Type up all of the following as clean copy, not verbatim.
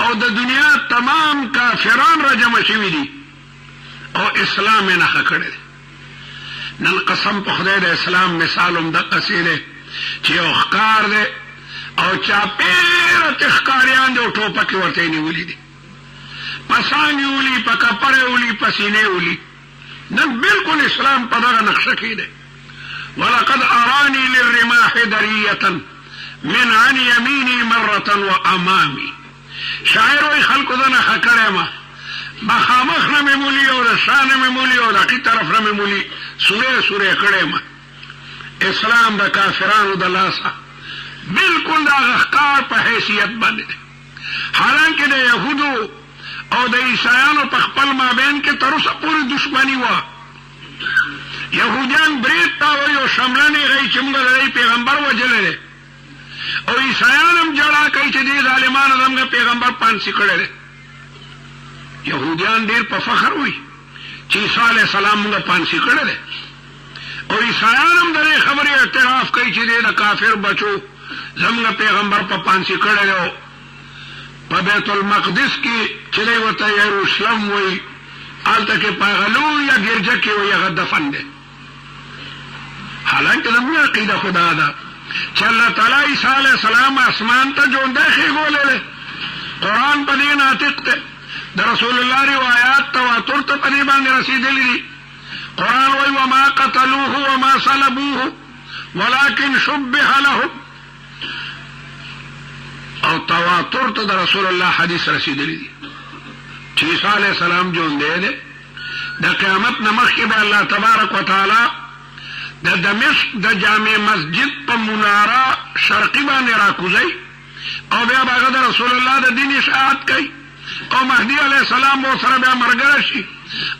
او د دنیا تمام کافران را جمع شوي دي او اسلام یې نښه کړی دی. نن قسم په خدای د اسلام مثال هم دقسې دی چې یو ښکار دی او چاپېره تې ښکاریان دي او ټوپکې ورته یې نیولي دي، په څانګې ولي، په کپړې ولي، په سینې ولي. نن بالکل اسلام په دغه نقشه کې دی. ولقد اراني للرماح دریة من عن یمینی مرة وامامی. شاعر وی خلقو دا نخا کړی ما مخامخ نه مې مولی او د شا نه مې مولی او د حقی طرف نه مې مولی، سورې سورې کړی ما. اسلام د کافرانو د لاسه بالکل د هغه ښکار په حیثیت باندې دی. حالانکه د یهودو او د عیسایانو په خپل مابین کې تر اوسه پورې دشمني وه. یهودیان برید ته وایي او شملن یې غوي چې موږ د دې پیغمبر وژلی دی، او عیسایان هم جړا کوي چې دې ظالمانو زموږ پیغمبر پانسي کړی دی. یهودیان ډېر په فخر وایي چې عیسی علیه السلام موږ پانسي کړی دی، او عیسایان هم د دې خبرې اعتراف کوي چې دې د کافر بچو زموږ پیغمبر په پانسي کړی دی. په بیت المقدس کې چې دی ورته یروشلم وایي، هلته کې په هغه لویه ګرجه کې وایي هغه دفن دی. حالانکه زموږ عقیده خو دا ده چې الله تعالی عیسی علیه السلام اسمان ته ژوندی خېږولی دی. قرآن په دې ناطق دی. د رسول الله روایات تواتر ته په دې باندې رسېدلي دي. قرآن وایي وما قتلوه وما صلبوه ولكن شبه لهم، او تواتر ته د رسول الله حدیث رسېدلي دي چې عیسی علیه السلام ژوندی دی. د قیامت نه مخکې به الله تبارک وتعالی د دمشق د جامع مسجد په مناره شرقي باندې راکوزي، او بیا به هغه د رسول الله د دین اشاعت کوي، او مهدي علیه السلام به ورسره بیا ملګری شي،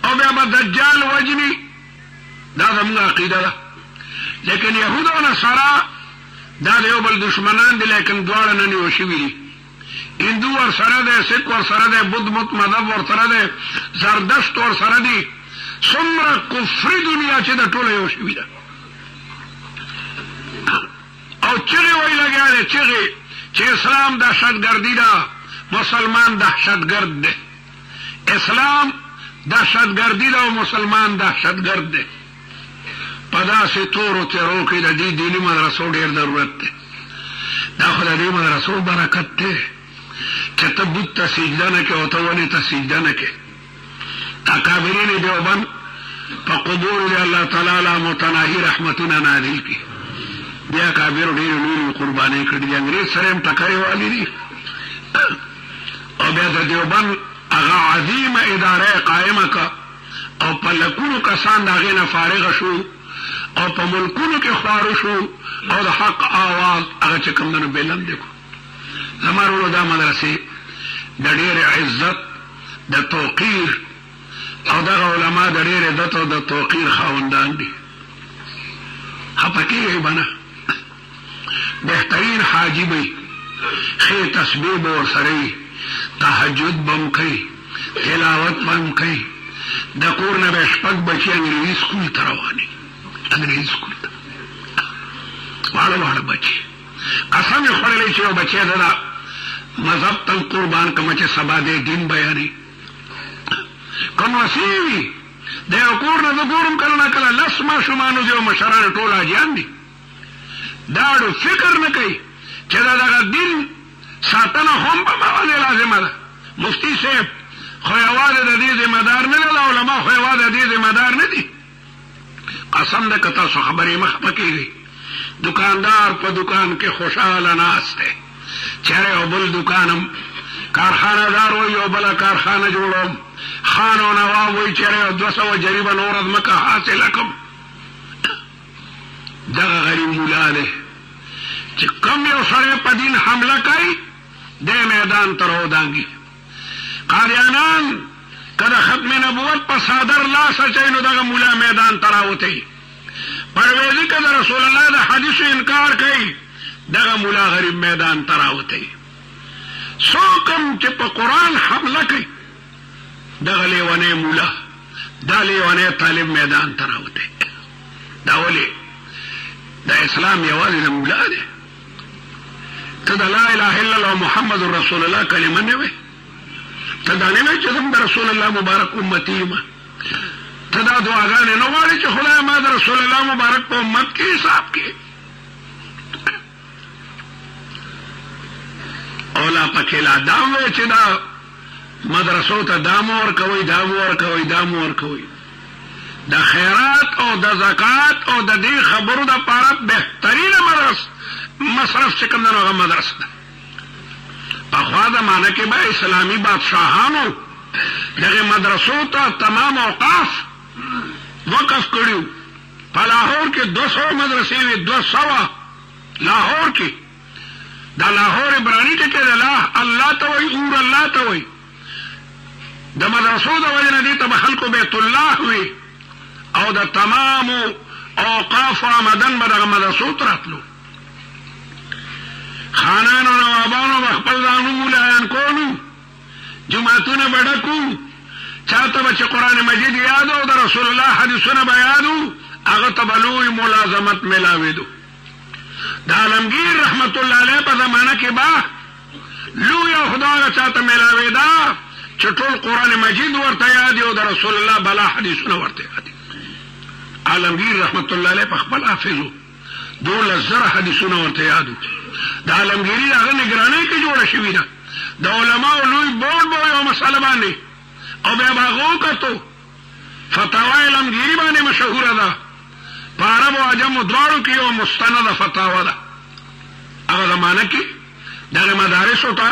او بیا به دجال وجني. دا زموږ عقیده ده. لیکن یهود او نصارا دا د یو بل دشمنان دي، لیکن دواړه نن یو شوي دي. هندو ورسره دی، سکھ ورسره دی، بت مت مذهب ورسره دی، زردشت ورسره دي. څومره کفري دنیا چې د ټوله یو شوي ده. او چغې وایي لګیا دی، چغې چې اسلام دهشتګردي ده، مسلمان دهشتګرد دی. اسلام دهشتګردي ده او مسلمان دهشتګرد دی. په داسې تورو تیرو کې د دې دیني مدرسو ډېر ضرورت دی. دا خو د دې مدرسو برکت دی چې ته بت ته سجده نه کې او ته ونې ته سجده نه کې. اکابرین دیوبند په قبور دی الله تعالی متناهي رحمتونه نازل کړي. بیا کابر ډېرې لویې قربانۍ کړي دي. انګرېز سره هم ټکرې والي دي، او بیا د دیوبند هغه عظیمه اداره قائمه کړه، او په لکونو کسان د هغې نه فارغه شو، او په ملکونو کې خواره شو، او د حق آواز هغه چې کوم دنو بلند کړو. زما وروڼو دا مدرسې د ډېر عزت، د توقیر، او دغه علما د ډېر عزت او د توقیر خاوندان دي. خفه کېږئ به نه. بهترین حاجي به وي، ښې تسبیح به ورسره وي، تهجد به هم کوي، تلاوت به هم کوي. د کور نه به شپږ بچي انګریزي سکول ته روان وي، انګریزي سکول ته واړه واړه بچي. قسم یې خوړلی چې یو بچی د مذهب ته قربان کړم چې سبا دې دین بیانوي. که مسیح وي د یو کور نه زه ګورم کله نه کله 10 ماشومانو دي او مشران ټول حاجیان دي. دا اړو فکر نه کوي چې د دغه دین ساتنه هم په ما باندې لازمه ده. مفتي صاحب خو یوازې د دې ذمه دار نه دی، علما خو یوازې د دې ذمه دار نه دي. قسم ده که تاسو خبرې مه خفه کېږئ. دکاندار په دکان کې خوشحاله ناست دی، چېرې یو بل دکانم کارخانه دار وایي یو بله کارخانه جوړوم، خان او نواب وایي چېرې یو 200 جریبه نوره ځمکه حاصله کړم. دغه غریب مولا دی چې کم یو سړی په دین حمله کوي دی میدان ته راودانګي. قاریانان که د ختم نبوت په صادر لاس اچوي نو دغه مولا میدان ته راوتی. پرویزي که د رسول الله د حدیثو انکار کوي دغه مولا غریب میدان ته راوتی. څوک هم چې په قرآن حمله کوي دغه لیونی مولا، دا لیونی طالب میدان ته راوتی. دا ولې؟ د اسلام یوازې د مولا دی. ته د لا اله الا الله محمد رسول الله کلمه نه وې، ته دا نه وایې چې زه د رسول الله مبارک امتي یم ته دا دعاګانې نه غواړې چې خدای ما د رسول الله مبارک په امت کې حساب کې او لا پکې لا دا وایې چې دا مدرسو ته دا مو ورکوئ دا مو ورکوئ دا مو ورکوئ د خیرات او د زکات او د دې خبرو دپاره بهترینه مصرف چې کوم دی نو هغه مدرسه ده پخوا زمانه کې به اسلامي بادشاهانو دغه مدرسو ته تمام اوقاف وقف کړي په لاهور کې 200 مدرسې وي 200 لاهور کې دا لاهور عبراني ټکی ده الله ته وایي اور الله ته وایي د مدرسو د وجه نه دې ته به خلکو بیت الله وي او د تمامو اوقاف آمدن به دغه مدرسو ته راتلو خانانو نوابانو به خپل ځانونه مولایان کولو جماعتونه به ډکو چاته به چې قرآن مجید یاد او د رسول الله حدیثونه به یادو هغه ته به لوی ملازمت میلاوېدو د عالمگیر رحمت الله علیه په زمانه کې به لویه خدا هغه چاته میلاوېده چې ټول قرآن مجید ورته یاد او د رسول الله بلا حدیثونه ورته یاد عالمگیر رحمت الله علیه په خپل حافظو 12,000 حدیثونه ورته یادو د عالمگیری هغه نگرانۍ کې جوړه شوې ده د علماو لوی بورډ به یو مسله باندې او بیا به هغه وکتو فتاوا عالمگیری باندې مشهوره ده په عربو عجمو دواړو کې یو مستنده فتاوا ده هغه زمانه کې دغه مدارسو ته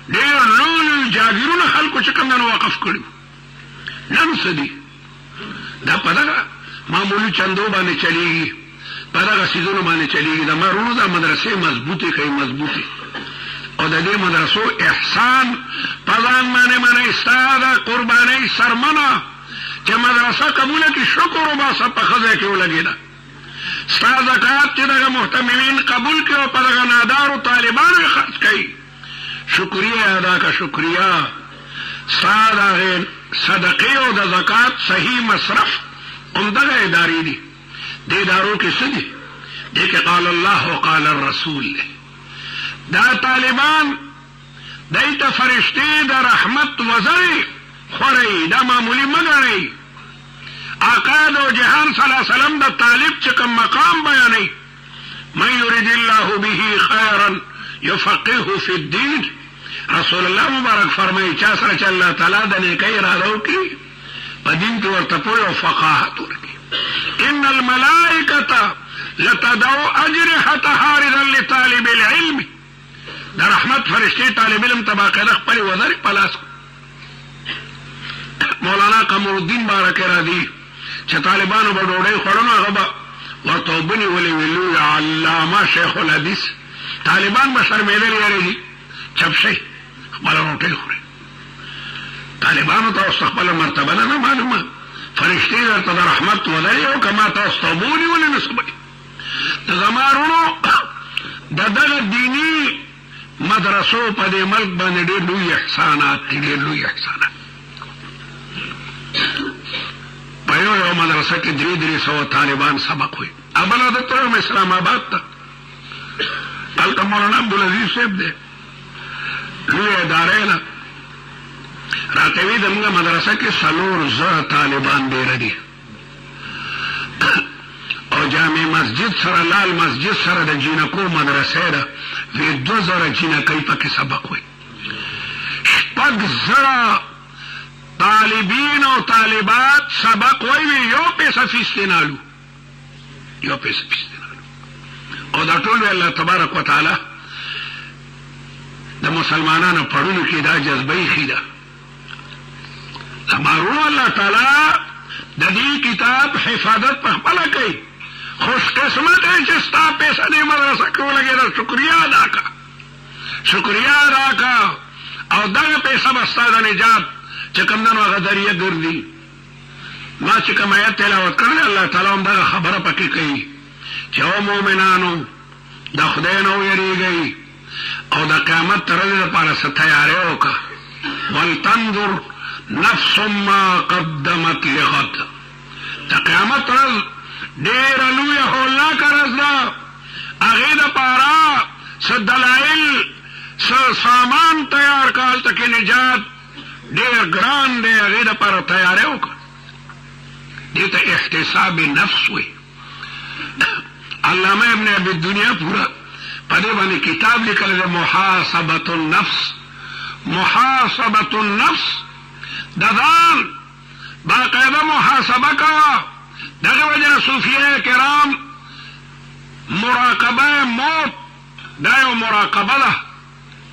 ډېر لوی جاګیرونه خلکو چې کوم وقف کړي نن څه دي دا په دغه معمولي چندو باندې چلیږي په دغه سیزونو باندې چلیږي د مرونو د مدرسې مضبوطې کوي مضبوطې او د دې مدرسو احسان په ځان باندې ستا د قربانۍ سرمنه چې مدرسه قبوله کړي شکر وباسه په ښځه کې ولګېده ستا زکات چې دغه محتملین قبول کړي او په دغه نادارو طالبانو یې خرڅ کوي شکریه ادا کا شکریه ستا د صدقې او د زکات صحیح مصرف همدغه ادارې دي دې ادارو کې څه دي دې کې قال الله وقال الرسول دا طالبان دای ته فرشتي د رحمت وزري خوري دا معمولی مګړي آقا دو جهان صلی الله علیه وسلم د طالب چې کوم مقام بیانوي من يريد الله به خيرا يفقهه في الدين رسول الله مبارک فرمایي چا سره چې الله تعالی د نیکۍ اراده وکړي په دین کې ورته پوهه او فقاهت ورکړي ان الملائکه لتدعو اجرحتها رضا لطالب العلم د رحمت فرشتي طالب علم تباقیده خپل وزر په لاس مولانا قمر الدین بارک راضي چې طالبانو به ډوډۍ خوړنو هغه به ورته وبني ولې ویلو یا علامه شیخ الحدیث طالبان به شرمېدلي یاري چپ شي خپل روټۍ خوري طالبانو ته اوس خپل مرتبه نه معلومه فرشتي درته د رحمت ولري او کما تاسو ته بولي ولې نسبت د زمارونو د دغه دیني مدرسو په دې ملک باندې ډېر لوی احسانات دي ډېر لوی احسانات په یو مدرسه کې 300 طالبان سبق وي ابل د ترم اسلام آباد ته هلته مولانا عبدالعزیز صاحب دی لوی ادارې نه راته وی زموږ مدرسه کې 400 طالبان ډېر دي او جامع مسجد سره لال مسجد سره د جینکو مدرسې ده وی 2000 جینکۍ پکې سبق وي 6,000 طالبین او طالبات سبق وی یو پیسه فیس نالو یو پیسه فیس نالو او دا ټول الله تبارک وتعالى د مسلمانانو پړونو کې دا جذبه خیده امرو الله تعالی د دې کتاب حفاظت په خپل کوي خوش قسمت ہے چې ستا پیسه دې مدرسه کې ولګېده شکریه ادا کا او دغه پیسه به ستا د نجات چې کوم دنو هغه ذریعه ګرځي ما چې کوم آیت تلاوت کړی الله تعالی هم دغه خبره پکې کوي چې او مؤمنانو د خدای نه ویریږئ او د قیامت تر ورځې لپاره څه تیاری وکړه ولتنظر نفس ما قدمت لغد د قیامت ورځ ډېره لویه هولناکه ورځ ده هغې دپاره څه دلایل څه سامان تیار کړه هلته کې نجات ډېر ګران دی، هغې دپاره تیاری وکړه. دې ته احتساب نفس وایي. علامه ابن ابي الدنيا پورا په دې باندې کتاب لیکلی دی، محاسبة النفس. محاسبة النفس د ځان باقاعده محاسبه کوه. دغه وجه نه صوفیه کرام مراقبه موت دا یو مراقبه ده.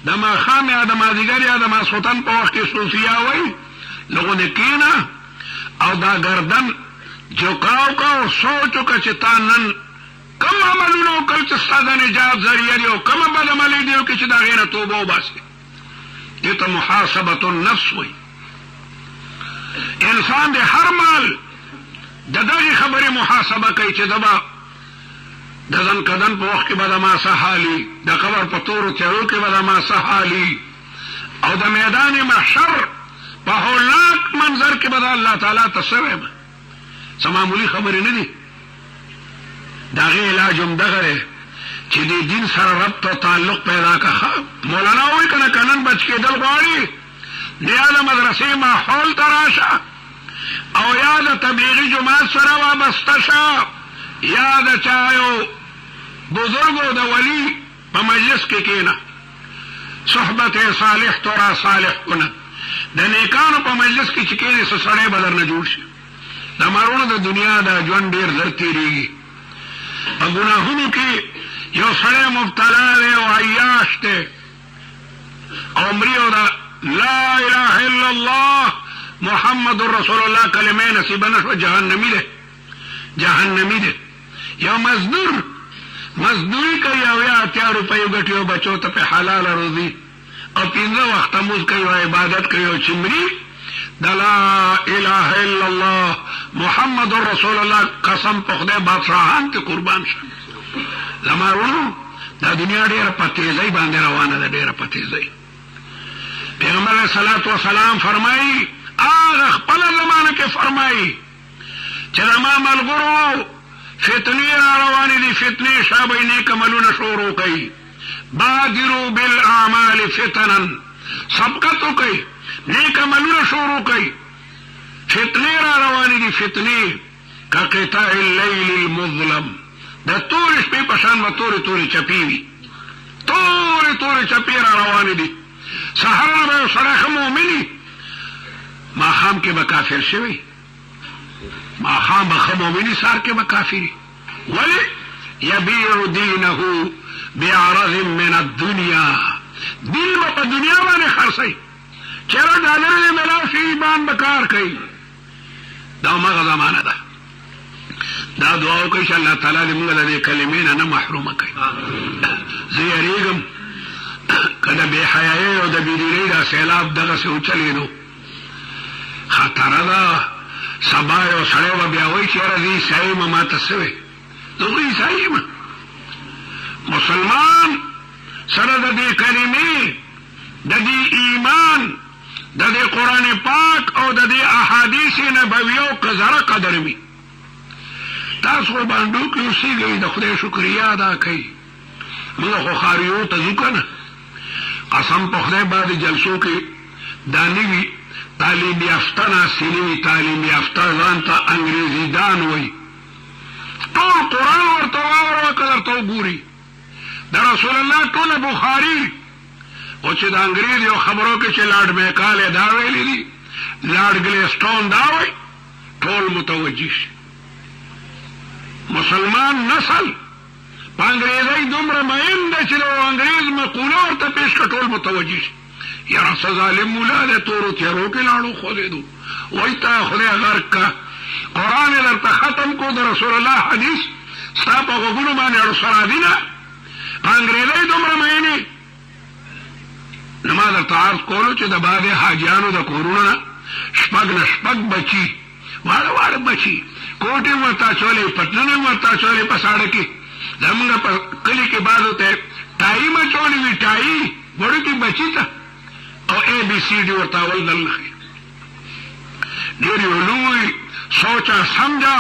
د ماښام یا د مازدیګر یا د ماسخوتن په وخت کې صوفیه وایي لغونې کښېنه او دا ګردن جوکاو که او سوچ وکړه چې تا نن کم عملونه وکړل چې ستا د نجات ذریعه دي او کومه بد عملي دي وکړي چې د هغې نه توبه وباسې. دې ته محاسبة النفس وایي. انسان د هر مال د دغې خبرې محاسبه کوي چې ده به د ځنکدن په وخت کې به د ما څه حالي، د قبر په تورو تیارو کې به د ما څه حالي، او د میدان محشر په هولناک منظر کې به د الله تعالی ته څه وایم. څه معمولي خبرې نه دي. د هغې علاج هم دغه دی چې دې دین سره ربط او تعلق پیدا کړه. مولانا وایي که نه که نن بچ کېدل غواړي یا د مدرسې ماحول ته راشه او یا د تبلیغي جماعت سره وابسته شه یا د چا یو بزرګو د ولی په مجلس کې کښېنه. صحبت صالح تو را صالح کند. د نیکانو په مجلس کې چې کښېنې څه سړی به درنه جوړ شي. د مرونو د دنیا دا ژوند ډېر زر تېرېږي. په ګناهونو کې یو سړی مبتلا دی او عیاش دی او مري او د لا اله الا الله محمد رسول الله کلمه نصیبه نشوه جهنمی دی. جهنمی دی. یو مزدوری کوي او یا 80 روپیو ګټي او بچو ته په حلاله روزي او 15 وخته مونځ کوي او عبادت کوي او چې مري د لا اله الا الله محمد رسول الله قسم په خدای بادشاهان ته قربان شه. زمارونو دا دنیا ډېره په تیزۍ باندې روانه ده، ډېره په تیزۍ. پیغمبر علیه الصلاة والسلام فرمایي هغه خپله زمانه کې فرمایي چې زما ملګرو فتنې را روانې دي، فتنې شابه نیک عملونه شروع کوي. بادروا بالاعمال فتنا، سبقت وکئ، نیک عملونه شروع کوي. فتنې را روانې دي، فتنې کقطاع اللیل المظلم، د تورې شپې په شان به تورې تورې چپې وي. تورې تورې چپې را روانې دي. سهار نه به یو سړی ښه مؤمن وي، ماښام کې به کافر شوی. ماښام به ښه مؤمن وي، سهار کې به کافر وي. ولې؟ یبیع دینه بعرض من الدنیا، دین به په دنیا باندې خرڅوي. چېرې ډالر یې میلاو شي ایمان به کار کوي. دا همغه زمانه ده. دا دعا وکړئ چې الله تعالی دې موږ د دې کلمې نه محرومه کړي. زه یېرېږم که د بېحیایۍ او د بېدینۍ دا سیلاب دغسې وچلېدو خطره ده. سبا یو سړی به بیا وایي چې یاره زه عیسایي یم، ما ته څه وی؟ زه خو عیسایي یم. مسلمان سره د دې کلمې، د دې ایمان، د دې قرآن پاک او د دې احادیث نبویو که ذره قدر وي. تاسو خو بانډو کې اوسېږئ، د خدای شکریا ادا کوئ. موږ خو ښاریو ته ځو که نه، قسم په خدای بعد جلسو کې دا نه وي تعلیم یافته ناستې نه وي. تعلیم یافته ځان ته انګریزي دان وایي. ټول قرآن ورته واوروه که درته وګوري. د رسول الله ټوله بخاري او چې د انګریز یو خبرو کې چې لارډ میکال دا ویلي دي، لارډ ګلیسټون دا وایي، ټول متوجه شي. مسلمان نسل په انګریزۍ دومره مین دی چې د انګریز مقوله ورته پیش کړه، ټول متوجه شي. یاره څه ظالم مولا دی، تورو تیارو کې لاړو خوځېدو. وایي تا خدای غرق که، قرآن یې درته ختم کو، د رسول الله حدیث ستا په غوږونو باندې اړوسره دي نه، په انګریزۍ دومره مینې. نو ما درته عرض کولو چې د بعضې حاجیانو د کورونو نه شپږ نه شپږ بچي، واړه واړه بچي، کوټ یې ورته اچولې، پټلون یې ورته اچولې په ساړه کې. زمونږ په کلي کې بعضو ته ټایي مچولې وي، ټایي وړوکي بچي ته، او ABCD ورته اول دل نښي. ډېر یو لوی سوچه سمجه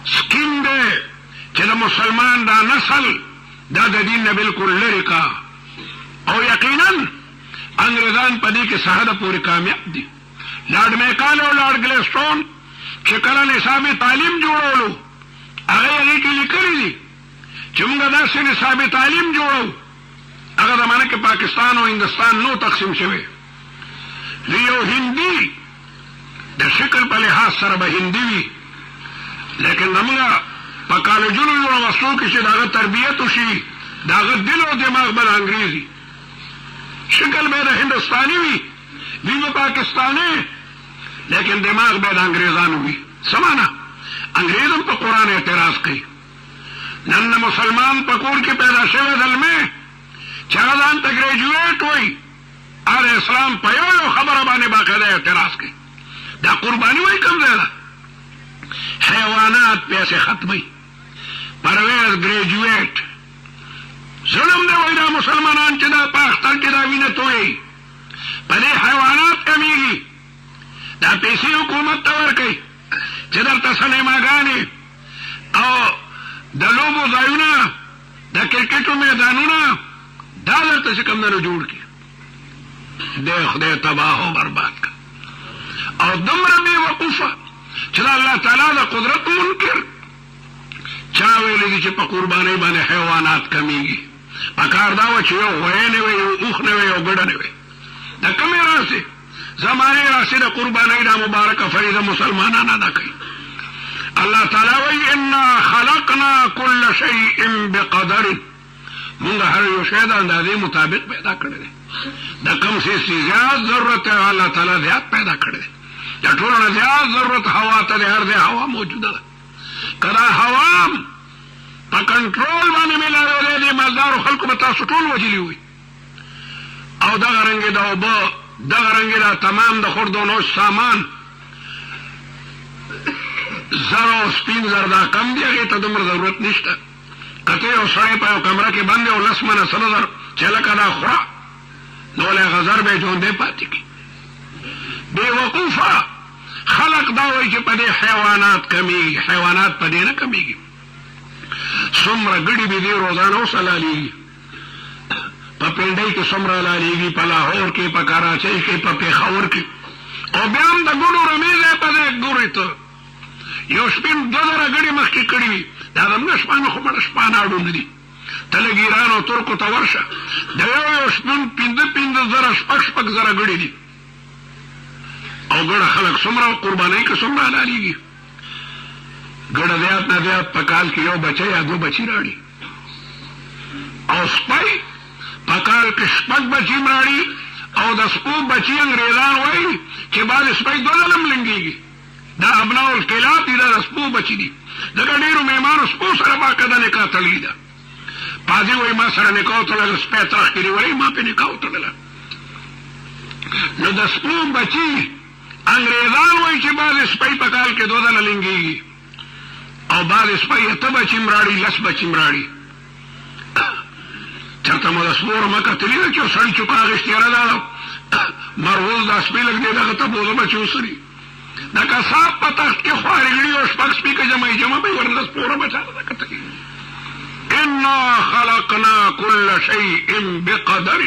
سکیم دی چې د مسلمان دا نسل دا د دین نه بلکل لرې کا. او یقینا انګریزان پدې کې ساده پورې کامیاب دي. لارډ میکال او لارډ ګلیسټون چې کله نصاب تعلیم جوړولو هغه کې لیکلي دي چې موږ داسې نصاب تعلیم جوړو هغه زمانه کې پاکستان او هندستان نو تقسیم شوی. یو هندي د شکل په لحاظ سره به هندي وي، لیکن زموږ په کالجونو یو وسلو کې چې داغه تربیت وشي داغه دل او دماغ به انګریزي، شکل به د هندستاني وي وی به پاکستاني، لیکن دماغ به د انګریزانو وي. سمانا انګریزم په قرآن اعتراض کوي. نن مسلمان په کور کې پیدا شوی دلمه چې هغه ځان ته ګریجویټ وایي ار اسلام په یو خبره باندې باقاعده اعتراض کوي. دا قرباني وایي کوم ځای ده؟ حیوانات پیسې ختمي، پرویز ګریجویټ ظلم دی وایي دا مسلمانان چې دا په اختر کې دا وینه تویي په دې حیوانات کمیږي. دا پیسې حکومت ته ورکوي چې درته سینماګانې او د لوبو ځایونه د کرکټو میدانونه دا درته چې کوم نه جوړ کړي د خدای تباه او برباد کړ. او دومره بې وقوفه چې د الله تعالی د قدرت منکر چا ویلي دي چې په قربانۍ باندې حیوانات کمیږي. پکار دا و چې یو غوی نه وي، یو اوښ نه وي، یو ګډه نه وي. د کومې راسې زمانې راسې د قربانۍ دا مبارکه فریضه مسلمانان ادا کوي. الله تعالی وایي انا خلقنا كل شيء بقدر، موږ هر یو شی د اندازې مطابق پیدا کړی دی. د کوم څه زیات ضرورت ہے الله تعالی زیات پیدا کړی دی. د ټولو نه زیات ضرورت هوا ته دی، هر ځای هوا موجوده ده. که دا هوا په کنټرول باندې میلاویلی دی مالدارو خلکو به تاسو ټول وجلي وي. او دغه رنګې د اوبه دغه رنګې دا تمام د خورد و نوش سامان زر او سپین زر دا کم دی، هغې ته دومره ضرورت نشته. که ته یو سړی په یو کمره کې بند دی او 10 منه 100 زر چې لکه دا خوره نو ولې هغه زر به یې ژوندی پاتې کړي. بې وقوفه خلق دا وایي چې په دې حیوانات کمیږي. حیوانات په دې نه کمیږي. څومره ګړي به دې روزانه اوس حلالېږي. په پنډۍ کې څومره حلالېږي، په لاهور کې، په کراچۍ کې، په پېښور کې. او بیا هم د ګوډو رمې ځای په ځای ګورې ته یو شپین 2000 ګړي مخکې کړي وي. دا زموږ شپانه خو مړه شپانه اړونه دي. ته لږ ایران او ترکو ته ورشه، د یو شپون 5 زره 6 زره ګړي دي. او ګړه خلک څومره قربانۍ کې څومره حلالېږي. ګړه زیات نه زیات په کال کې یو بچی یا 2 بچي راړي. او سپی په کال کې 6 بچي راړي. او د سپو بچي انګریزان وایي چې بعد سپی 2 ځله ملنګېږي. دا ابناء الکلاب دي، دا د سپو بچي دي. دغه ډېرو مېمانو سپو سره باقاعده نکاح تړلې ده. قاضي وایي ما سره نکاح وتړله، سپی ترخ کړي وایي ما پې نکاح وتړله. نو د سپو بچي انګریزان وایي چې بعضې سپی په کال کې 2 ځله لنګېږي. او بعضې سپی 8 بچي م راړي، 10 بچي م راړي. چېرته مو د سپو رمه کتلي ده چې یو سړي چوپه اخېستې یاره دا مرغوز دا سپی لږ دی دغه ته بوزه بچي وسري. د کساب په تخت کې خوارګړي او 6 سپي که جمع به یې ورته د سپو رمه چاته ده کتلي. انا خلقنا كل شيء بقدر.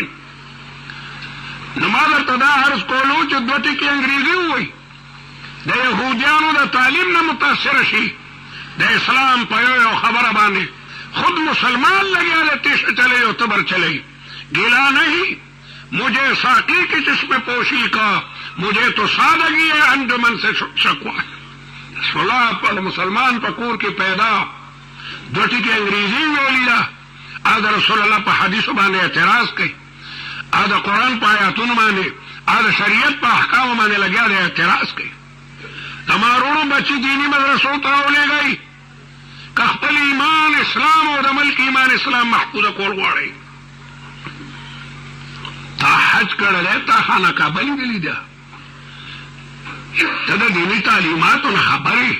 نو ما درته دا عرض کولو چې 2 ټکي انګریزي ووایي د یهودیانو د تعلیم نه متاثره شي د اسلام په یو خبره باندې خود مسلمان لگیا رہتے چلے ہو تبر چلے گیلا نہیں مجھے ساقی کی چشم پوشی کا مجھے تو سادگی ہے انجمن سے شکوا. صلاح پر مسلمان پکور کے پیدا دوٹی کی انگریزی ویلیلا آدھا رسول اللہ پا حدیث بانے اعتراض کئی آدھا قرآن پا آیاتون بانے آدھا شریعت پا احکام بانے لگیا دے اعتراض کئی. تمارونو بچی دینی مدرسوں تراؤ لے گئی کہ خپل ایمان اسلام او د ملک ایمان اسلام محفوظ کول غواړي. تا حج کړی تا خانه کعبه لیدلې ده ته د دیني تعلیماتو نه خبرې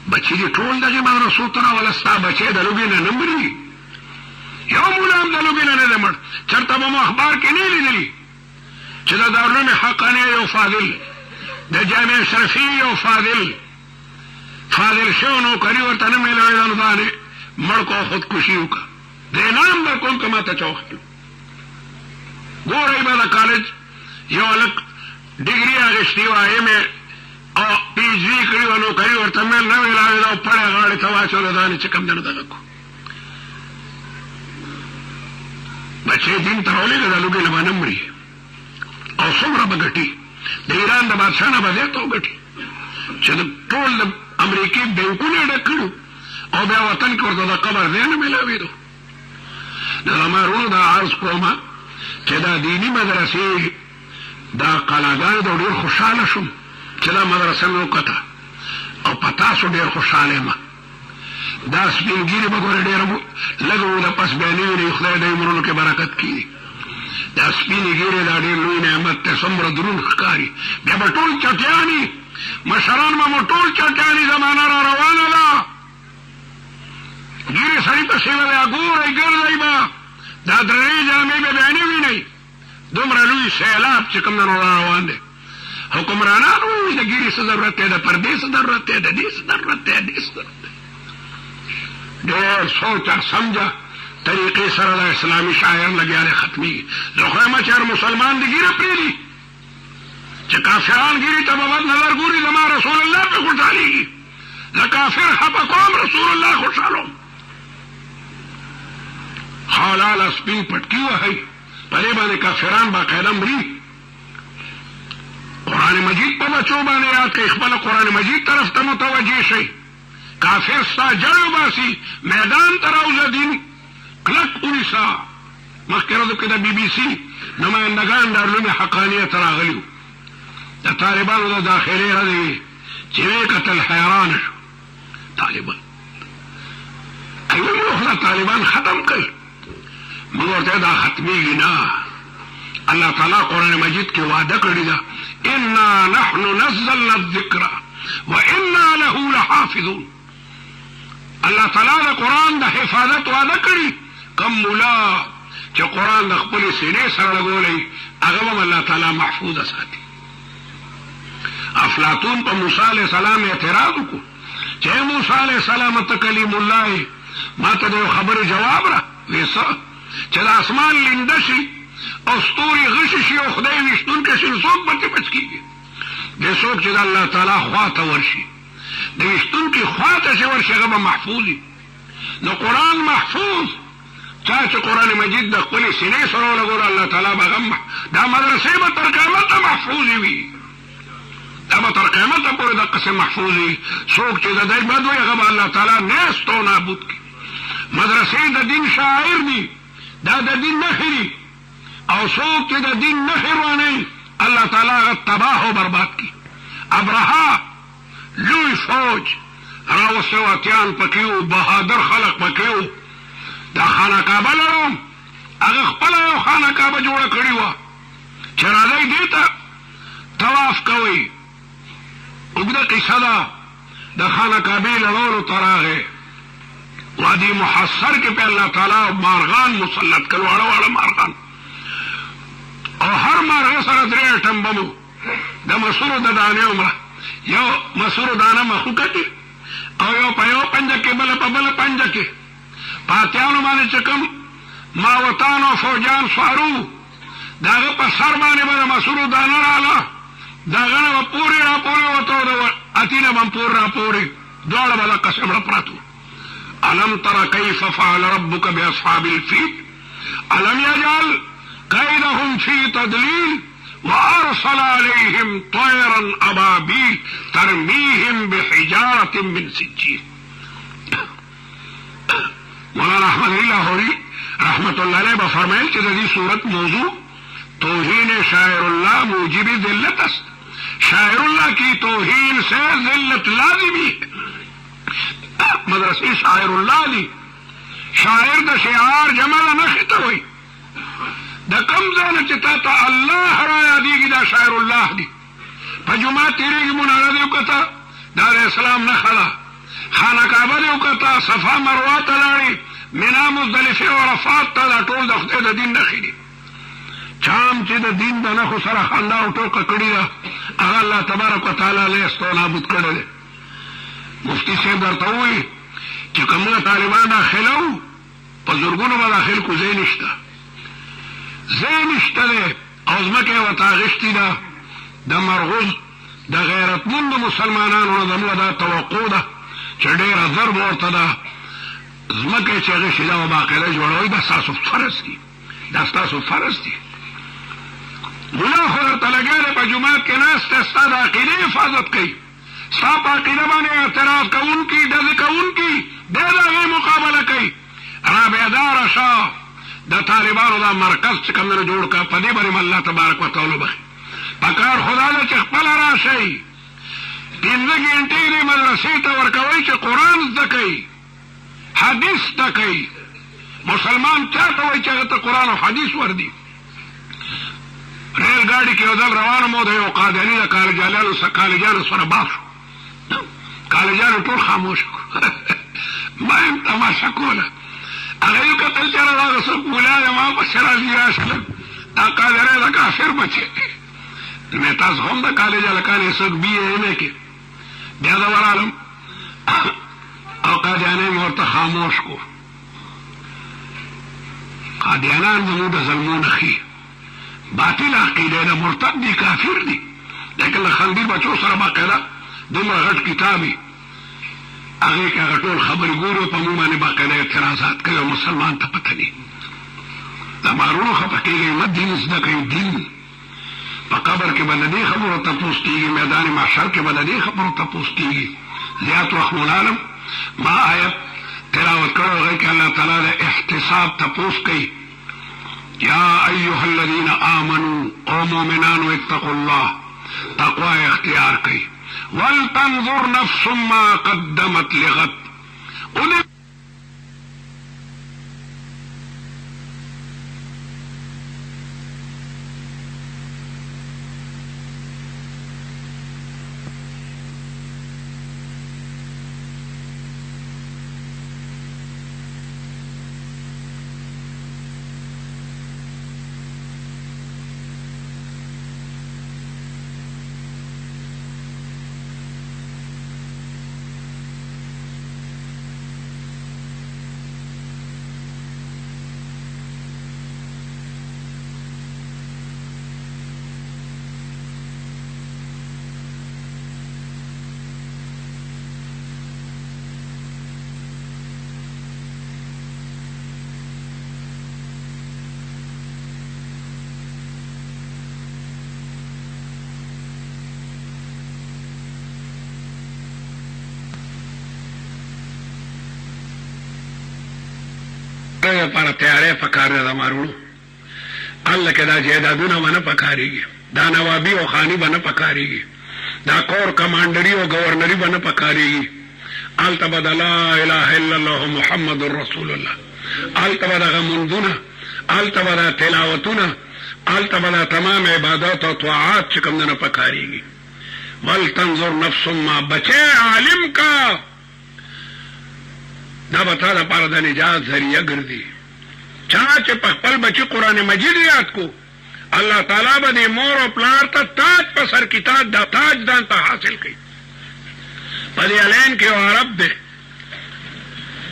بچي دې ټول دغې مدرسو ته راوله ستا بچی د لوبې نه نه مري. یو مولا هم د لوبې نه نه دی مړ. چېرته به مو اخبار کې نه لیدلي چې د Darul Uloom حقانیه you Fazil the Jama Ashrafi you فاضل شو نوکري ورته نه میلاوېده نو باندې مړ کو خودکشي وکړه. د انعام در کوم که ما ته چا وښیل ګورئ به د کالج یو هلک ډګري اخیستې وه ایم او پی ایچ ډي کړي وه نوکري ورته میل نه ویلاوې ده او پړی غاړې ته واچوله دا نه چې کوم دی نو دغه کړو بچې دین ته راولېږه دا لوګې له به نه مري او څومره به ګټي د ایران د بادشاه نه به زیاته وګټي چې د ټول د امریکې بینکونه یې ډک کړي او بیا وطن کې ورته د قبر ځای نه میلاوېدو نو زما وروڼو دا عرض کومه چې دا دیني مدرسې دا قلاګانې ته ډېر خوشحاله شوم چې دا مدرسه مې وکته او په تاسو ډېر خوشحاله یم دا سپین ږیرې به ګورې ډېره لږ موده پس بیا نه وینئ خدای د عمرونو کې برکت کړي دا سپینې ږیرې دا ډېر لوی نعمت دی څومره دروند ښکاري بیا به ټول چټیانې مشران به مو ټول چټیانې زمانه را روانه ده ږیرې سړي پسې به بیا ګورئ ګرځئ به دا درنې جامې به بیا نه وینئ دومره لوی سیلاب چې کوم نن را روان دی حکمرانان وایي د ږیرې څه ضرورت دی د پردې څه ضرورت دی د دې څه ضرورت دی د دې څه ضرورت دی ډېر سوچه سمجه طریقې سره د اسلامي شاعر لګیا دی ختمېږي زه خو یم چې هر مسلمان د ږیره پرېږدي چې کافران ږیرې ته به بد نظر ګوري زما رسول الله پرې خوشحالېږي زه کافر خفه کوم رسول الله خوشحالوم حلاله سپین پټکي وهئ په دې باندې کافران باقاعده مري قرآن مجید په بچو باندې یاد کړئ خپله قرآن مجید طرف ته متوجه شئ کافر ستا جړ وباسي میدان ته راوځه دین کلک ونیسه مخکې ورځو کې د بي بي سي نمایندګان د علوم حقانیت راغلي وو د طالبانو د داخلې ردې چې ویې کتل حیران شو طالبان ایوه خو طالبان ختم کړي موږ ورته دا ختمېږي نه الله تعالی قرآن مجید کې وعده کړې ده انا نحن نزلنا الذکر وانا له لحافظون الله تعالی د قرآن د حفاظت وعده کړي کم ملا چې قرآن د خپلې سینې سره لګولی هغه هم الله تعالی محفوظه ساتي افلاطون په موسی علیه السلام اعتراض وکړو چې موسی علیه السلام ته کلیم الله ما ته د یو خبرې جواب را ویې څه چې د اسمان لنده شي او ستوري غشي شي او خدای ویشتونکی شي څوک به ترې بچ کېږي دې څوک چې د الله تعالی خوا ته ورشي د ویشتونکي خوا ته چې ورشي هغه به محفوظ وي نو قرآن محفوظ چا چې قرآن مجید د خپلې سینې سره ولګوله الله تعالی به هغه دا مدرسې به تر قیامته محفوظې وي دا به تر قیامته پورې دقسې محفوظ وي څوک چې د دی بد وي هغه به الله تعالی نیست او نابود کړي مدرسې د دین شاعر دي دا د دین نښې دي او څوک چې د دین نښې روانوي الله تعالی هغه تباه او برباد کړي ابرهه لوی فوج راوسته واتیان پکې وو بهادر خلق پکې وو دا خانه کعبه لرم هغه خپله یو خانه کعبه جوړه کړې وه چې راځئ دې ته طواف کوئ اوږده قصه ده د خانه کعبې لړولو ته راغی وادي محصر کې په الله تعالی مارغان مسلط کړل واړه واړه مارغان او هر مارغه سره 3 اټم بم د مسورو د دانې عمره یو مسورو دانه مخوکه کې او یو په یو پنجه کې بله په بله پنجه کې پاتیانو باندې چې کوم ماوتان او فوجان سوارو د هغه په سر باندې به د مسورو دانه راله د هغه نه به پورې راپورې ورته د اتینه به هم پور راپورې دواړه به دقسې مړه پراته الم تر کیف فعل ربک باصحاب الفیل الم یجعل کیدهم فی تضلیل وارسل علیهم طیرا ابابیل ترمیهم بحجارة من سجیل مولانا احمد علی لاہوری رحمت اللہ علیہ بفرمائل کہ دی صورت موضوع توہین شاعر اللہ موجب ذلت است شاعر اللہ کی توہین سے ذلت لازمی ہے مدرسے شاعر اللہ دی شاعر دا شعار جمع نخته ہوئی دا کم زانه چې تا ته الله را یادېږي دا شاعر الله دی په جمعه تېرېږي مناره دې وکته دا د اسلام نښه ده خانه کعبه دې وکته صفا مروه ته لاړې منا مزدلفې او عرفات ته دا ټول د خدای د دین نښې دي چام چې د دین د نښو سره خندا او ټوکه کړې ده هغه الله تبارک وتعالی لیست او نابود کړی دی مفتی صاحب درته ووایي چې که موږ طالبان داخله وو په زرګونو به داخل کو ځای نشته ځای نشته دی او ځمکه یې ورته اخیستې ده د مرغوز د غیرتمندو مسلمانانو نه زموږ دا توقع ده چې ډېره ضرب ورته ده ځمکه یې چې اخیستې ده او باقاعده جوړوئ دا ستاسو فرض دي دا ستاسو فرض دي ملا خو درته لګیا دی په جومات کې ناست دی ستا د عقیدې حفاظت کوي ستا په عقیده باندې اعتراض کوونکي ډزې کوونکي دی د هغې مقابله کوي رابعداره شه د طالبانو دا مرکز چې کوم نه جوړ کړه په دې باندې م الله تبارک وتعالی وبخي پکار خدا ده چې خپله راشئ 15 ګنټې دې مدرسې ته ورکوئ چې قرآن زده کوي حدیث زده کوي مسلمان چا ته وایي چې هغه ته قرآن او حدیث وردي ریل ګاډي کې یو ځل روانه مو د یو قادیاني د کالجانو سره باف شو کالجانو ټول خاموش کړو ما یم تماشه کوله هغه یې کتل چې هغه څوک ملا دی ما پسې راځي راشله دا قادیانی د کافر بچی مې تاسو هم د کالج هلکان یې څوک BA کې بیا زه ورغلم او قادیانی مې ورته خاموش کړو قادیانان زموږ د ظلمو نښې باطل عقیده ده مرتد دي کافر دي لیکن له خنزیر بچو سره باقاعده دومره غټ کتاب وي هغې کې هغه ټول خبرې ګوري په موږ باندې باقاعده اعتراضات کوي او مسلمان ته پته دي د مارونو خفه کېږئ مه دین زده کوئ دین په قبر کې به د دې خبرو تپوس کېږي میدان محشر کې به د دې خبرو تپوس کېږي زیات وخت مولالم ما آیت تلاوت کړی هغې کې الله تعالی د احتساب تپوس کوي یا ایها الذین آمنوا او مومنانو اتقوا الله تقوا اختیار کړئ ولتنظر نفس ما قدمت لغد لپاره تیاری پکار ده مارونو الله کې دا جایدادونه به نه پکارېږي دا نوابي او خاني به نه پکارېږي دا کور کمانډري او ګورنري به نه پکارېږي هلته به د لا اله الا الله محمد رسول الله هلته به دغه منځونه هلته به د تلاوتونه هلته به د تمام عبادات او طاعات چې کوم نه پکارېږي ولتنظر نفس ما بچې عالم کا دا به تا دپاره د نجات ذریعه ګرځي چا چې په خپل بچي قرآن مجید یاد کو الله تعالی به دې مور او پلار ته تاج په سر کتاب دا تاج ځان ته حاصل کړي په دې الین کې یو عرب دی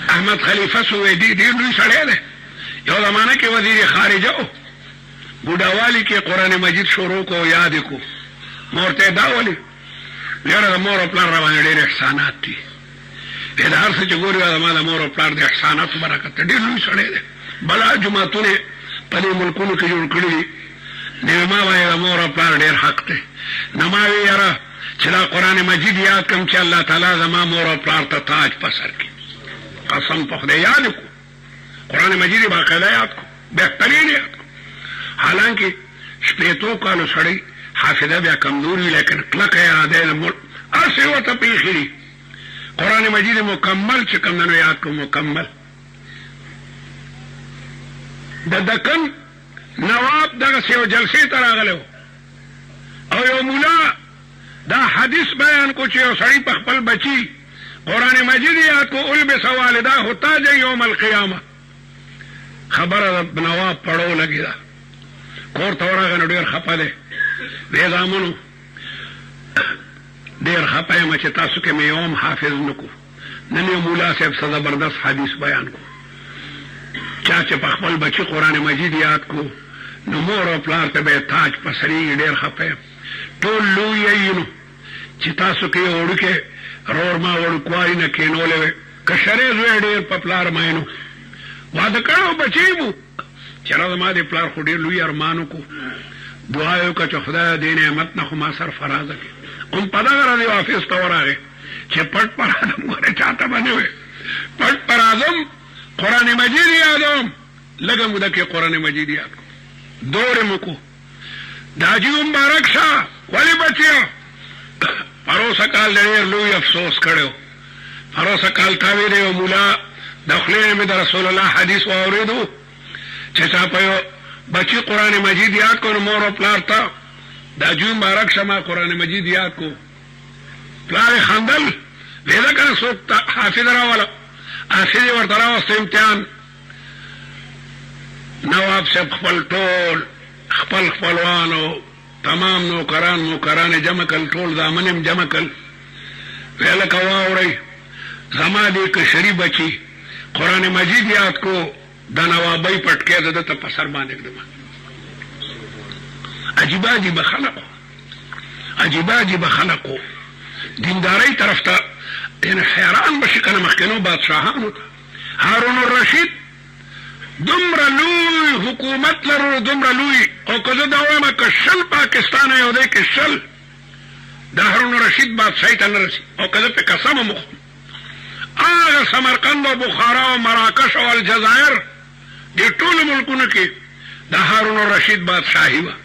احمد خلیفه سویدي ډېر لوی سړی دی یو زمانه کې وزیر خارجه و بوډاوالي کې قرآن مجید شروع کو یاد یې کو مور ته دا ولي یاره د مور او پلار را باندې ډېر احسانات دي د هر څه چې ګوري زما د مور او پلار د احساناتو برکت ډېر لوی سړی دی بلا جوماتونه په دې ملکونو کې جوړ کړي دي نو ما وایي د مور او پلار ډېر حق دی نو ما وایي یاره چې دا قرآن مجید یاد کړم چې الله تعالی زما مور او پلار ته تاج په سر کړي قسم په خدای یاد کړو قرآن مجید یې باقاعده یاد کړو بهترین یاد کړو حالانکې شپېتو کالو سړی حافظه بیا کمزور وي لیکن کلکه یاده یې هسې ورته پېښې دي قرآن مجید مکمل چې کوم نه یاد کړو مکمل د دکن نواب دغسې یو جلسې ته راغلی و او یو ملا دا حدیث بیان کو چې یو سړي په خپل بچي قرآن مجید یاد کو البس والداه تاج یوم القیامه خبره د نواب پړو لګي ده کور ته ورغی نو ډېر خفه دی ویې زامنو ډېر خفه یم چې تاسو کې مې یو هم حافظ نه کو نن یو مولا صاحب څه زبردست حدیث بیان کو چا چې په خپل بچي قرآن مجید یاد کو نو مور او پلار ته به تاج پسری ډیر خپه ټول لوی نو چې تاسو کې وړکه رور ما وړکوای نه کینولې کشره زوی ډیر په پلار ماینو واده کړو بچیمو چرته ما دې پلار خو ډیر لوی ارمانو کو دعا یو که خدای دې نعمت نه خو ما سر فرازه کې اون پدا غره دی افیس ته ورغه چې پټ پر ادم غره چاته باندې پټ پر ادم قران مجید یادوم لګم د کې قران مجید یاد دور مکو داجی مبارک شاه ولی بچیا پروسه کال ډېر لوی افسوس کړو پروسه کال تاوی دی مولا دخلې مې د رسول الله حدیث واوریدو چې چا په بچی قران مجید یاد کو مور او پلار ته داجی مبارک شاه قران مجید یاد کو پلار خندل لیدا کنه سوک حافظ راواله حافظ ورته راوسته امتحان نواب صاحب خپل ټول خپل خپلوانو تمام نوکران جمع کل ټول دامنم جمع کل ویل کواوري زما دې کشری بچي قران مجید یاد کو د نوابای پټکې د ته په سر باندې کړم عجیب خلقو دینداري طرف ته ان حیران بشي کنه مخکنو بادشاہانو هارون الرشید دومره لوی حکومت لرو دومره لوی او که دا وایم که شل پاکستان یو دی کې شل د هارون الرشید بادشاہي ته نه رسي او که زه په قسم مخ هغه سمرقند او بخارا او مراکش او الجزائر دې ټول ملکونو کې د هارون الرشید بادشاہي وه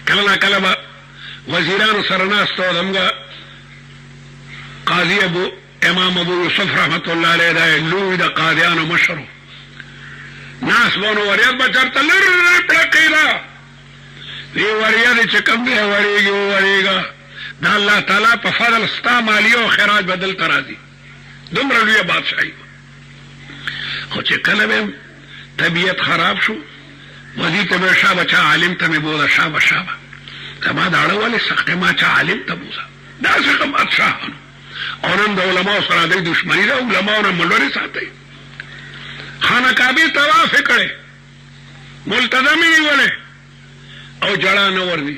کله نه کله به وزیرانو سره ناست و دمګه قاضي امام ابو یوسف رحمت الله علیه دا لوی د قاضیانو مشر ناس بونو وریاد بچرته لر پړکیلا وی وریاد چې کوم دی وریږي دا الله تعالی په فضل ستا مالی او خراج بدل ترازی دومره لوی بادشاہي خو چې کله به طبیعت خراب شو وزیر ته به شابه چا عالم ته مې بوله شابه زما دا اړه ولې سخته ما چا عالم ته بوزه دا څه بادشاهانو او نن د علماء سره د دشمنی ده علماء نه ملوري ساتي خانه کعبه طواف کړي ملتزمي ولې او جړه نه ورني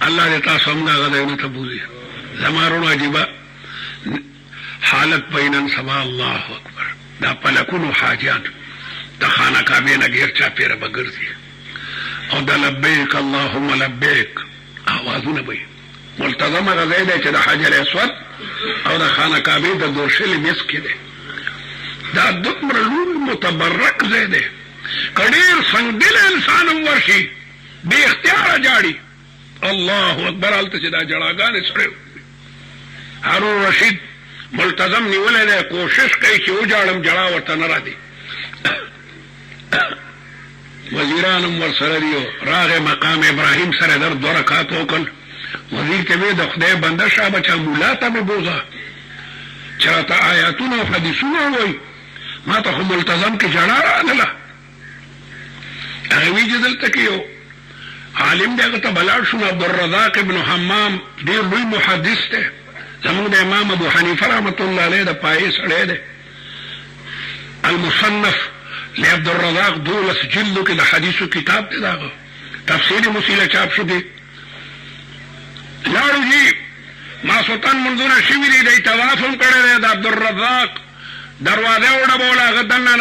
الله دې تاسو موږ غوډه ته بوزي زمارونو عجيبه حالت بینن سما الله اکبر دا پلکونو حاجیان د خانه کعبه نه غیر چا پیره بغرزي او د لبیک اللهم لبیک اوازونه به ملتزم غزای دی چې د حجر اسود او د خانه کعبه د دورشل مس کې دی دا دومره لوی متبرک ځای دی کډیر څنګه دل انسان ورشي به اختیار جاړي الله اکبر الته چې دا جړاګان سره هارون رشید ملتزم نیولې ده کوشش کوي چې وجاړم جړا ورته نه را دي وزیرانم ورسره دیو راغه مقام ابراهیم سره در 2 رکعات وکړ وزیر ته د خدای بنده شابه چا مولا ته به بوزا چاته آیاتونه او حدیثونه وای ما ته ملتزم کې جړا راغله هغه وی جدل تکيو عالم دغه ته بلار شو عبدالرزاق ابن حمام ډیر لوی محدث ته زموږ د امام ابو حنیفه رحمت الله علیه د پای سره ده المصنف لعبد الرزاق دولس جلدو کې د حدیثو کتاب دی داغه تفسیر مسیله چاپ شو دی لاړو جی ما سلطان منظور شوی دی د توافم کړی د عبد الرزاق دروازه وړه بولا غدن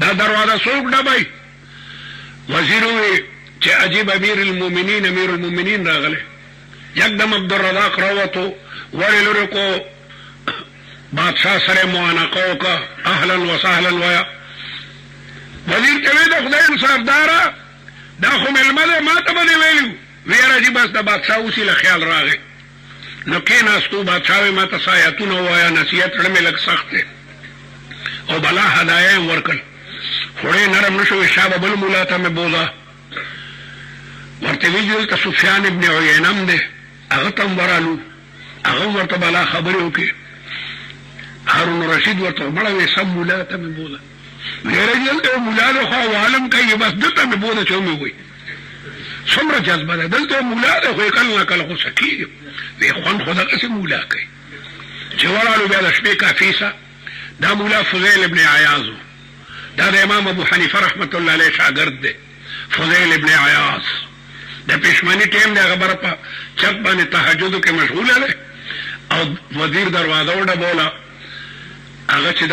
دا دروازه څوک ډبای وزیر وی چې عجیب امیر المؤمنین راغله یکدم عبد الرزاق راوتو ورلو کو بادشاہ سره معانقه کا اهلا وسهلا ويا وزیر ته د خدای انصاف دارا دا خو ملمده ما ته باندې ویلو ویرا جی بس د بادشاہ اوسې له خیال راغی نو کې ناستو بادشاہ ما ته سایتونه وایا نصیحت لمه لګ سخت او بلا هدايه ورکل خوري نرم نشو شابه بل مولا ته مې بوزا ورته ویل ته سفیان ابن عینم ده هغه تم ورالو هغه ورته بلا خبرو کې هارون رشید ورته مړوي سم مولا ته مې بوزا ویرا جل مولا له خو عالم کوي بس دته مې بوزا چوم وي څومره جذبه ده دلته مولا ده خو کله کله خو سکی وی خوان خدا قسم مولا کوي چې ورالو بیا د شپې کافیسه دا مولا فضیل ابن عیاض دا د امام ابو حنیفه رحمت الله علیه شاګرد دی فضیل ابن عیاض د پښمنی ټیم د خبره په چت باندې تهجد کې مشغوله ده او وزیر دروازه وډبوله هغه چې د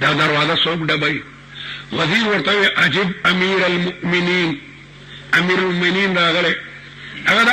دا دروازه څوک ډبوي وزیر ورته عجب امیر المؤمنین امیر المؤمنین راغله هغه دا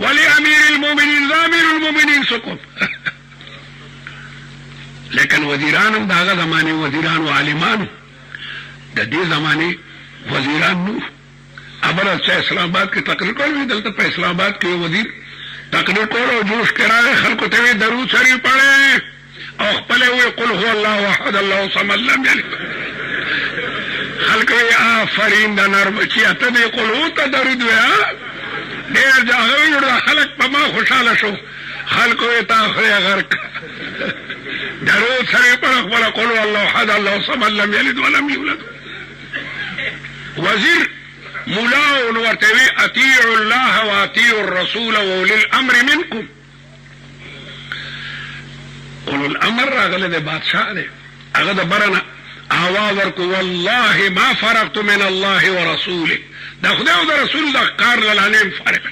ولی امیر المؤمنین امیر المؤمنین سکوت لیکن وزیرانم داغه زمانه وزیران او عالمان د دې زمانه وزیران نو ابل چې اسلام آباد کې تقریر کول دلته په اسلام آباد کې وزیر تقریر کول او جوش کراوه خلکو ته درود شریف پڑھے او خپل وی قل هو الله احد الله صمد لم یلد خلکو یې آفرین د نرم چې ته دې قل هو ته درود ویا ډېر ځاغوي خلک په ما خوشاله شو خلکو یې تاخره غرق درود شریف پڑھے خپل قل هو الله احد الله صمد لم یلد ولم یولد وزیر مولا ورتوی اطیعوا الله واطیعوا الرسول واولی الامر منکم اولو الامر راغله د بادشاہ دی هغه د برنه آواز ورکو والله ما فرقت من الله ورسوله دا خدای او د رسول د کار لاله فرق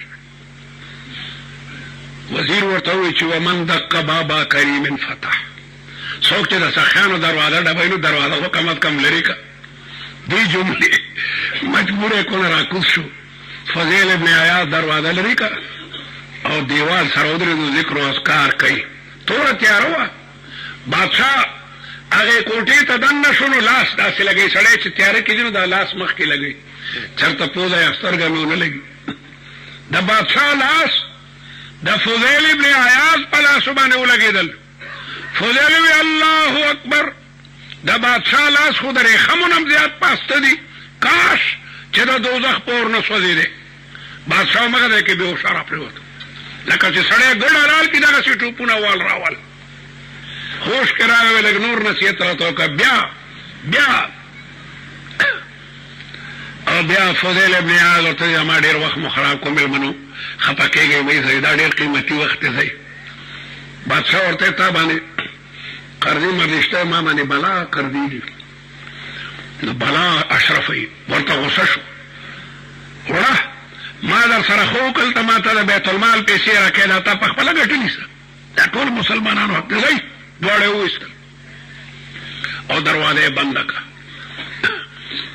وزیر ورته وی چې ومن دق بابا کریم فتح څوک چې د سخیانو دروازه ډبینو دروازه حکومت کم لري کا دی جمله مجبور کونه راکوس شو فضیل ابن عیاض دروازه لري کا او دیوال سره ودرې ذکر او اذکار کوي تور تیاروا بادشاہ هغه کوټې ته دنه شنو لاس داسې لګي سړی چې تیار کېږي دا لاس مخ کې لګي چرته پوزه سترګه نه لګي د بادشاہ لاس د فضیل ابن عیاض په لاس باندې ولګېدل فضیل وی الله اکبر د بادشاہ لاس خو درې خمونم زیات پاسته دي کاش چې د دوزخ پور نه سوځي بادشاہ مګر کې به اشاره پروت لکه چې سړی ګډ حلال کې دغه سي ټوپونه وال راول خوش کراوه لګ نور نصیحت راته وکړه بیا او بیا فضیل ابن عیاض ورته ما ډېر وخت مو خراب کوم ملمنو خپه کېږئ وایي زیدا ډېر قیمتي وخت دی بادشاہ ورته تا باندې قرضې مرشته ما باندې بلا قرضې دي نو بلا اشرفي ورته غوسه شو وړه ما در سره خو کله ما ته د بیت المال پیسې راکړه تا په خپل ګټلې سره دا ټول مسلمانانو حق دی دواړه وېستل او دروازه بند کړه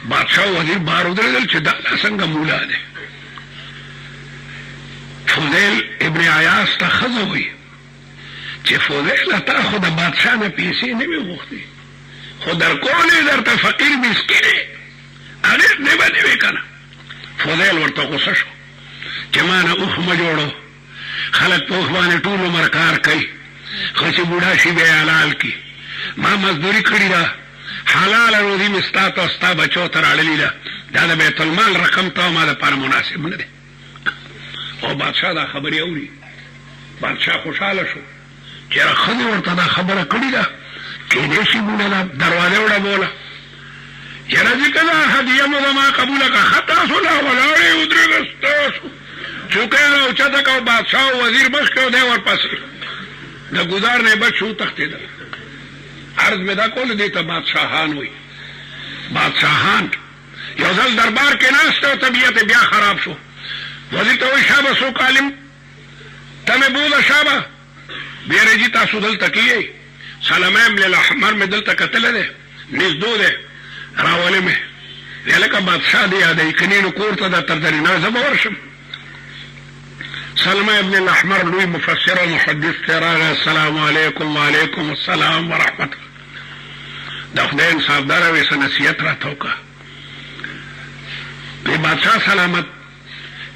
بادشاہ وزیر بار ودرېدل چې دا څنګه مولا دی فضیل ابن عیاض ته ښځه وایي چې فضیل تا خو د بادشاہ نه پیسې نه وي غوښتې خو در کولې درته فقیر مسکین هغې نه به نه وي که نه فضیل ورته غوسه شو چې ما نه اوښ مه جوړو خلک په اوښ باندې ټول عمر کار کوي خو چې بوډا شي بیا یې حلال کړي ما مزدوري کړې ده حلاله روزي مې ستا ته ستا بچو ته راړلې ده دا د بیت المال رقم ته ما دپاره مناسب نه دی او بادشاه دا خبرې اوري بادشاه خوشحاله شو چې ښځې ورته دا خبره کړې ده کېدای شي بوډا دا دروازه وډبوله یاره چې که دا هدیه مو زما قبوله کړه ښه تاسو لا ولاړې ودرېږه ستاسو چوکۍ را اوچته کړه بادشاه او وزیر مخکې او دی ورپسې د ګودار نه بچ شو تښتېدل عرض مې دا کول دې ته بادشاهان وایي بادشاهان یو ځل دربار کې ناست او طبیعت بیا خراب شو وزیر ته وایي شابه څوک عالم ته مې بوله شابه بیره جي تاسو دلته کیئ سلمه ابن الاحمر مې دلته کتلی دی نږدو دی راولې مې ویې لکه بادشاه دی یادوي کنې نو کور ته دا تر درینه زه به ورشم سلمه ابن الاحمر لوی مفسر او محدث ته راغی السلام علیکم وعلیکم السلام ورحمت د خدای انصافداره وې څه نصیحت راته وکړه وی بادشاه سلامت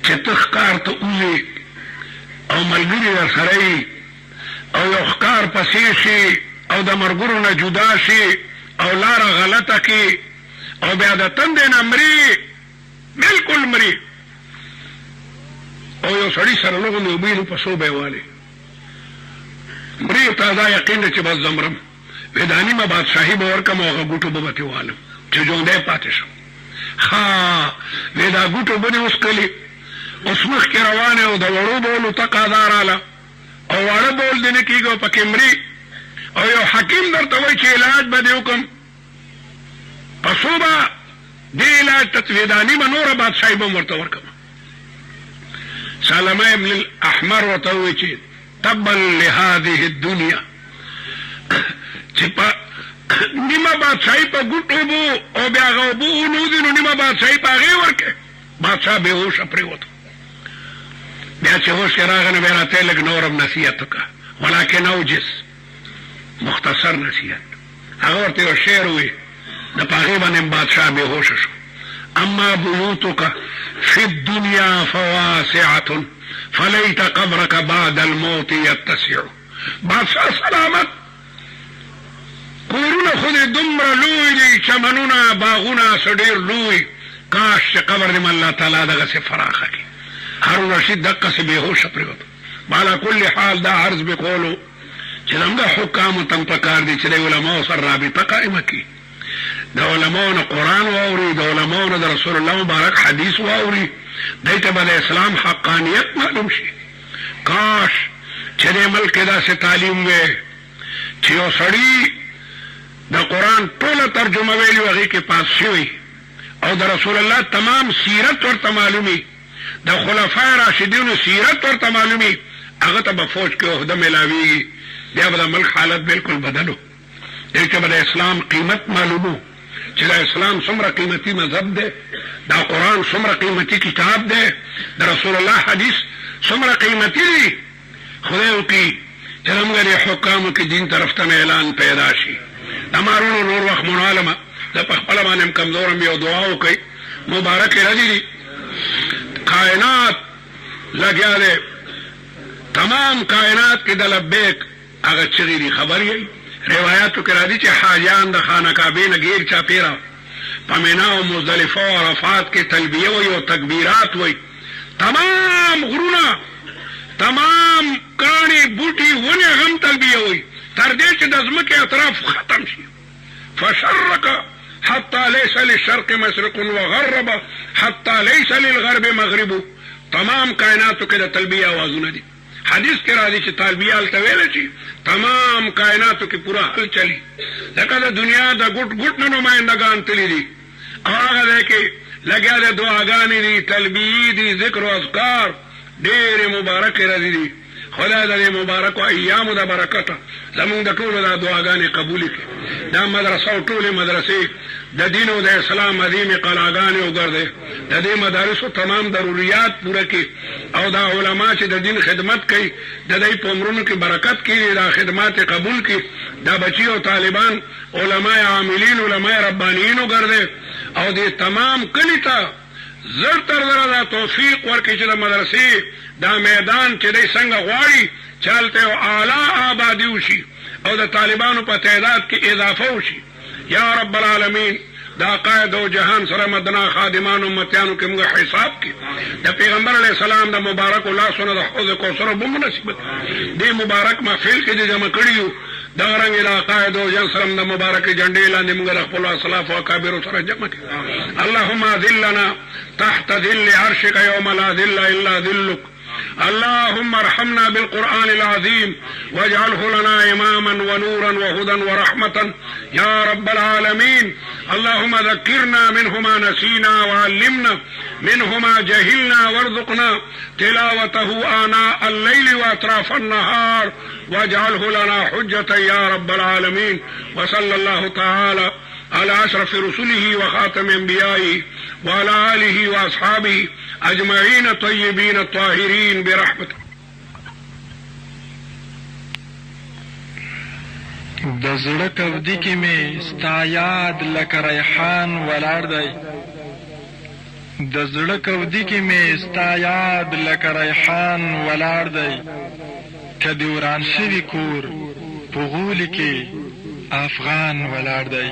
چې ته ښکار ته وځې او ملګري در سره یي او یو ښکار پسې شي او د مرګرو نه جدا شي او لاره غلطه کړي او بیا د تندې نه مري بلکل مري او یو سړي سره لغونې اوبه نو په څو به یې والې مري ته دا یقین دی چې بس زمرم وی دا نیمه بادشاهي به ورکړم او هغه ګوټو به به ترې والم چې ژوندی پاتې شم ښه وی دا ګوټو به دې وڅکلي اوس مخکې روانې او د وړو بولو تقاضا راله او واړه بول دې نه کېږي او پکې مري او یو حکیم درته وایي چې علاج به دې وکم پسو به دې علاج تطویداني به نوره بادشاهي به ورته ورکم. سلمه ابن الاحمر ورته وایي چې تبا لهذه الدنیا چې په نیمه بادشاهي په ګوټو اوبو او بیا هغه اوبو ونوځي نو نیمه بادشاهي په هغې ورکړې. بادشاه بې هوشه پرېوته. بیا چې هوش کې راغی نو بیا راته لږ نورم نصیحت وکړه ولکن اوجز مختصر نصیحت. هغه ورته یو شعر ووایي د په هغې باندې بادشاه بې هوشه شو. اما بیوتک فی الدنیا فواسعة فلیت قبرک بعد الموت یتسع. بادشاه سلامت کورونه خو دې دومره لوی دي چمنونه باغونه څه ډېر لوی کاش چې قبر دې الله تعالی دغسې فراخه کړي. هارون رشید دقسې بېهوشه پرېوته. بالا کل حال دا عرض به کولو چې زموږ حکامو ته هم پکار دي چې د علماو سره رابطه قائمه کړي. د علماو نه قرآن واوري، د علماو نه د رسول الله مبارک حدیث واوري، دی ته به د اسلام حقانیت معلوم شي. کاش چې دې ملک کې داسې تعلیم وی چې یو سړي د قرآن ټوله ترجمه ویلي و هغې کې پاس شوی او د رسول الله تمام سیرت ورته معلومي، د خلفای راشدینو سیرت ورته معلومي، هغه ته به فوج کې عهده میلاویږي. بیا به د ملک حالت بالکل بدلو. دې کې به د اسلام قیمت معلومو چې د اسلام څومره قیمتي مذهب دی، دا قرآن څومره قیمتي کتاب دی، د رسول الله حدیث څومره قیمتي دی. خدای وکړي چې زموږ دې حکامو کې دین طرف ته اعلان پیدا شي. د مارونو نور وخت منعلمه زه په خپله باندې هم کمزورم، یو دعا وکړئ مبارکې ورځې دي. کائنات لګیا دی، تمام کائنات کې د لبیک هغه چغې دي. خبر یې روایاتو کې راځي چې حاجیان د خانه کعبې نه ګیر چاپېره په مینا او مزدلفه او عرفات کې تلبیه وایي او تکبیرات وایي. تمام غرونه، تمام کاڼي بوټي ونې هم تلبیه وایي تر دې چې د ځمکې اطراف ختم شي. فشرق حتى ليس للشرق مشرق وغرب حتى ليس للغرب مغرب. تمام کائناتو کې د تلبیه آوازونه دي. حدیث کې راځي چې تلبیه هلته ویله شي تمام کائناتو کې پوره حل چلی. لکه د دنیا د ګوټ ګوټ نه نمایندګان تللي دي او هغه ځای کې لګیا د دعاګانې دي، تلبیې دي، ذکر و اذکار، ډېرې مبارکې ورځې دي. خدای د دې مبارکو ایامو د برکته زمونږ د ټولو دا دعاګانې قبولې کړي. دا مدرسه او ټولې مدرسې د دین او د اسلام عظیمې قلعهګانې وګرځي، د دې مدارسو تمام ضروریات پوره کړي او دا علما چې د دین خدمت کوي د دوی په عمرونو کې برکت کړي، دا خدمات قبول کړي. دا بچي او طالبان علماء عاملین، علماء ربانیین وګرځي او دې تمام کلي ته زر تر زره دا توفیق ورکړي چې د مدرسې دا میدان چې دی څنګه غواړي چې هلته یو اعلی آبادي وشي او د طالبانو په تعداد کې اضافه وشي. یا رب العالمین دا قائد او جهان سره مدنا خادمان امتیانو کې موږ حساب کې د پیغمبر علیه السلام د مبارک لاسونه د حوض کوثر به مناسبت دې مبارک محفل کې دې جمع کړي یو. دا رنګ د قائد او جهان سره د مبارک جنډې لاندې موږ د خپلو اسلاف او اکابرو سره جمع کړي. اللهم ذلنا تحت ذل عرشك يوم لا ذل الا ذلك. اللهم ارحمنا بالقرآن العظيم واجعله لنا إماما ونورا وهدى ورحمة يا رب العالمين. اللهم ذكرنا منه ما نسينا وعلمنا منه ما جهلنا وارزقنا تلاوته آناء الليل وأطراف النهار واجعله لنا حجة يا رب العالمين. وصلى الله تعالى على أشرف رسله وخاتم أنبيائه وعلى آله وأصحابه أجمعين طيبين الطاهرين برحمته. د زړه کودي کې مې ستا یاد لکه ریحان ولاړ دی، د زړه کودي کې مې ستا یاد لکه ریحان ولاړ دی. که د وران شوي کور په غولي کې افغان ولاړ دی.